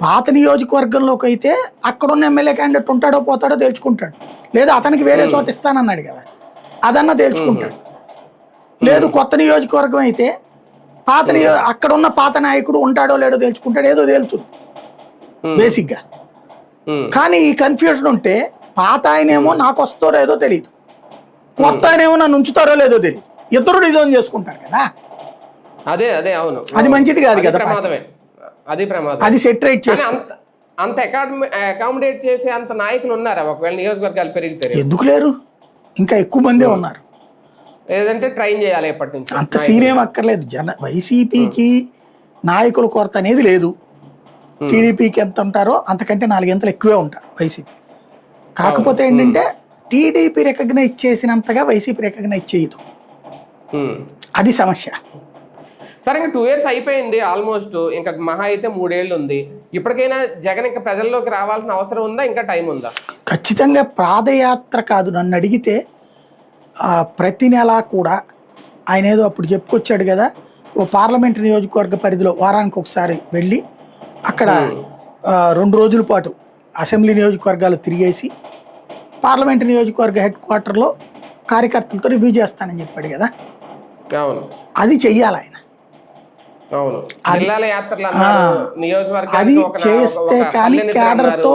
పాత నియోజకవర్గంలోకి అయితే అక్కడున్న ఎమ్మెల్యే క్యాండిడేట్ ఉంటాడో పోతాడో తేల్చుకుంటాడు, లేదా అతనికి వేరే చోట ఇస్తానన్నాడు కదా అదన్నా తేల్చుకుంటాడు. లేదు కొత్త నియోజకవర్గం అయితే అక్కడున్న పాత నాయకుడు ఉంటాడో లేడో తేల్చుకుంటాడు, ఏదో తేలుతుంది బేసిక్గా. కానీ ఈ కన్ఫ్యూజన్ ఉంటే పాత ఆయనేమో నాకు వస్తారో లేదో తెలియదు, కొత్త ఆయనేమో నన్ను ఉంచుతారో లేదో తెలియదు, ఇద్దరు డిజైన్ చేసుకుంటారు కదా. అదే అదే అవును, అది మంచిది కాదు కదా, అది ప్రమాదం. అది సెటరేట్ చేసి అంత అకామిడేట్ చేసే అంత నాయకులు ఉన్నారా ఒకవేళ నియోజకవర్గాలు పెరిగితే? ఎందుకు లేరు, ఇంకా ఎక్కువ మందే ఉన్నారు. లేదంటే ట్రైన్ చేయాలి ఎప్పటి నుంచి, అంత సీనియం అక్కర్లేదు. వైసీపీకి నాయకుల కొరత అనేది లేదు. టీడీపీకి ఎంత ఉంటారో అంతకంటే 4 గంటలు ఎక్కువే ఉంటారు వైసీపీ. కాకపోతే ఏంటంటే టీడీపీ రికగ్నైజ్ చేసినంతగా వైసీపీ రికగ్నైజ్ చేయదు, అది సమస్య. సరే, ఇంకా 2 years అయిపోయింది ఆల్మోస్ట్, ఇంకా మహా అయితే 3 ఏళ్ళు ఉంది. ఇప్పటికైనా జగన్ ఇంకా ప్రజల్లోకి రావాల్సిన అవసరం ఉందా, ఇంకా టైం ఉందా? ఖచ్చితంగా పాదయాత్ర కాదు, నన్ను అడిగితే ప్రతి నెలా కూడా ఆయన ఏదో అప్పుడు చెప్పుకొచ్చాడు కదా, ఓ పార్లమెంట్ నియోజకవర్గ పరిధిలో వారానికి ఒకసారి వెళ్ళి అక్కడ 2 రోజుల పాటు అసెంబ్లీ నియోజకవర్గాలు తిరిగేసి పార్లమెంట్ నియోజకవర్గ హెడ్ క్వార్టర్లో కార్యకర్తలతో రివ్యూ చేస్తానని చెప్పాడు కదా. అది చెయ్యాలి ఆయన. అవును, అది చేస్తే కానీ కేడర్తో